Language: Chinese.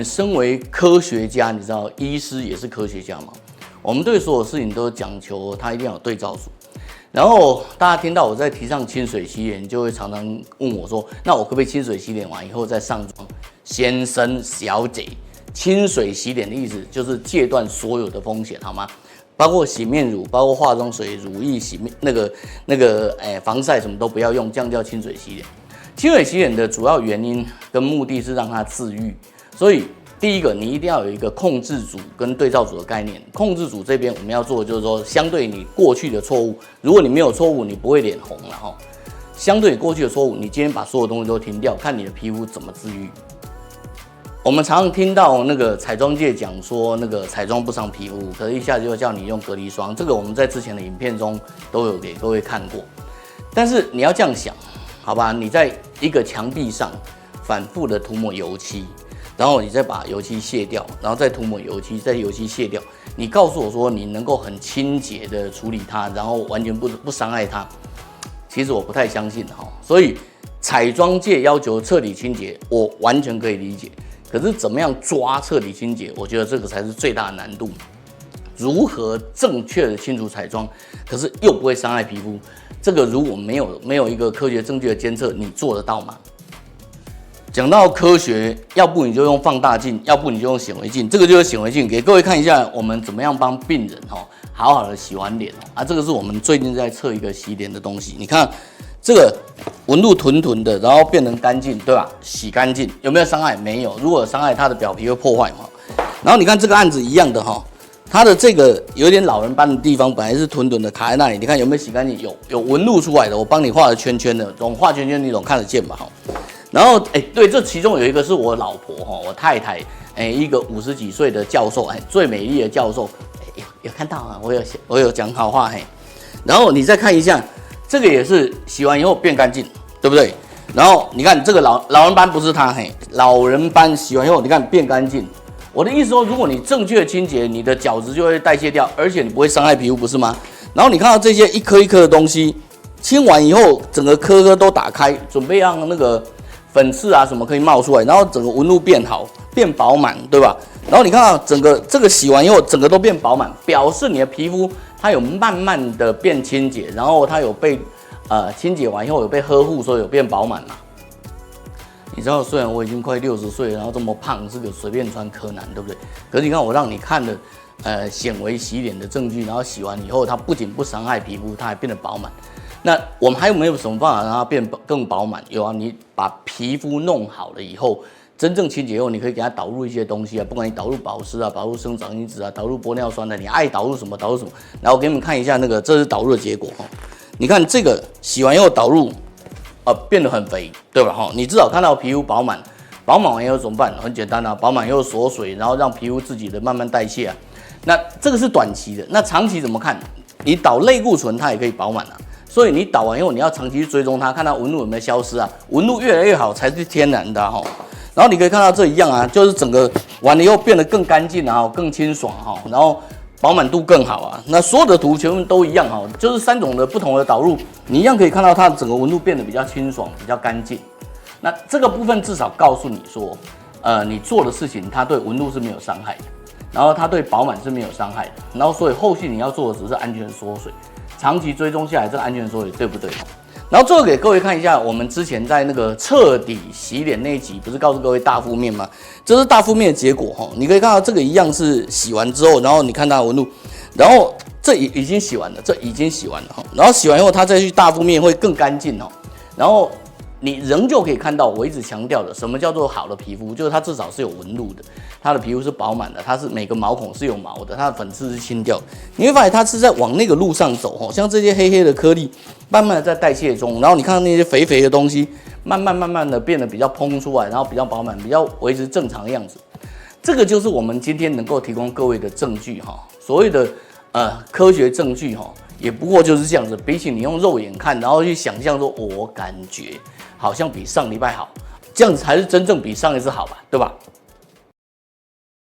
身为科学家，你知道医师也是科学家嘛？我们对所有事情都讲求它一定要有对照组。然后大家听到我在提倡清水洗脸，就会常常问我说：“那我可不可以清水洗脸完以后再上妆？”先生小姐，清水洗脸的意思就是戒断所有的风险，好吗？包括洗面乳，包括化妆水、乳液、洗面防晒什么都不要用，这样叫清水洗脸。清水洗脸的主要原因跟目的是让它自愈，所以第一个你一定要有一个控制组跟对照组的概念。控制组这边我们要做的就是说，相对你过去的错误，如果你没有错误，你不会脸红了哈。相对你过去的错误，你今天把所有东西都停掉，看你的皮肤怎么自愈。我们常常听到那个彩妆界讲说，那个彩妆不伤皮肤，可是一下子就叫你用隔离霜，这个我们在之前的影片中都有给各位看过。但是你要这样想，好吧？你在一个墙壁上反复的涂抹油漆，然后你再把油漆卸掉，然后再涂抹油漆，再油漆卸掉。你告诉我说你能够很清洁的处理它，然后完全不伤害它，其实我不太相信哈。所以彩妆界要求彻底清洁，我完全可以理解。可是怎么样抓彻底清洁，我觉得这个才是最大的难度。如何正确的清除彩妆，可是又不会伤害皮肤，这个如果没有一个科学证据的监测，你做得到吗？讲到科学，要不你就用放大镜，要不你就用显微镜。这个就是显微镜，给各位看一下我们怎么样帮病人好好的洗完脸啊。这个是我们最近在测一个洗脸的东西，你看这个纹路屯屯的，然后变成干净，对吧？洗干净，有没有伤害？没有。如果有伤害，它的表皮会破坏嘛。然后你看这个案子一样的哈，它的这个有点老人斑的地方，本来是屯屯的卡在那里，你看有没有洗干净？有纹路出来的，我帮你画了圈圈的，总画圈圈你总看得见吧？哈。然后对，这其中有一个是我老婆哈，我太太一个50几岁的教授，最美丽的教授，有看到啊？我有讲好话嘿。然后你再看一下。这个也是洗完以后变干净，对不对？然后你看这个老人斑不是它，老人斑洗完以后你看变干净。我的意思说，如果你正确的清洁，你的角质就会代谢掉，而且你不会伤害皮肤，不是吗？然后你看到这些一颗一颗的东西，清完以后整个颗颗都打开，准备让那个粉刺啊什么可以冒出来，然后整个纹路变好，变饱满，对吧？然后你看到整个这个洗完以后，整个都变饱满，表示你的皮肤它有慢慢的变清洁，然后它有被清洁完以后有被呵护，所以有变饱满嘛。你知道，虽然我已经快60岁了，然后这么胖，是个随便穿柯南，对不对？可是你看我让你看了显微洗脸的证据，然后洗完以后，它不仅不伤害皮肤，它还变得饱满。那我们还有没有什么办法让它变更饱满？有啊，你把皮肤弄好了以后。真正清洁后，你可以给它导入一些东西啊，不管你导入保湿啊、导入生长因子啊、导入玻尿酸的，你爱导入什么导入什么。然后我给你们看一下那个，这是导入的结果哈。你看这个洗完以后导入，变得很肥，对吧？哈，你至少看到皮肤饱满，饱满完以后怎么办？很简单啊，饱满以后锁水，然后让皮肤自己的慢慢代谢啊。那这个是短期的，那长期怎么看？你导类固醇它也可以饱满啊。所以你导完以后，你要长期去追踪它，看它纹路有没有消失啊？纹路越来越好才是天然的哈。然后你可以看到这一样啊，就是整个完了以后变得更干净啊，更清爽哈，然后饱满度更好啊。那所有的图全部都一样哈，就是3种的不同的导入，你一样可以看到它整个纹路变得比较清爽、比较干净。那这个部分至少告诉你说，你做的事情它对纹路是没有伤害的，然后它对饱满是没有伤害的，然后所以后续你要做的只是安全缩水，长期追踪下来这个安全缩水对不对？然后最后给各位看一下，我们之前在那个彻底洗脸那一集，不是告诉各位大负面吗？这是大负面的结果哈。你可以看到这个一样是洗完之后，然后你看它的纹路，然后这已经洗完了，这已经洗完了哈。然后洗完以后，它再去大负面会更干净哦。然后你仍旧可以看到我一直强调的，什么叫做好的皮肤，就是它至少是有纹路的，它的皮肤是饱满的，它是每个毛孔是有毛的，它的粉刺是清掉的。你会发现它是在往那个路上走哦，像这些黑黑的颗粒，慢慢的在代谢中，然后你看到那些肥肥的东西，慢慢的变得比较蓬出来，然后比较饱满，比较维持正常的样子。这个就是我们今天能够提供各位的证据哈，所谓的科学证据哈，也不过就是这样子。比起你用肉眼看，然后去想象说，我感觉好像比上礼拜好，这样子才是真正比上一次好吧，对吧？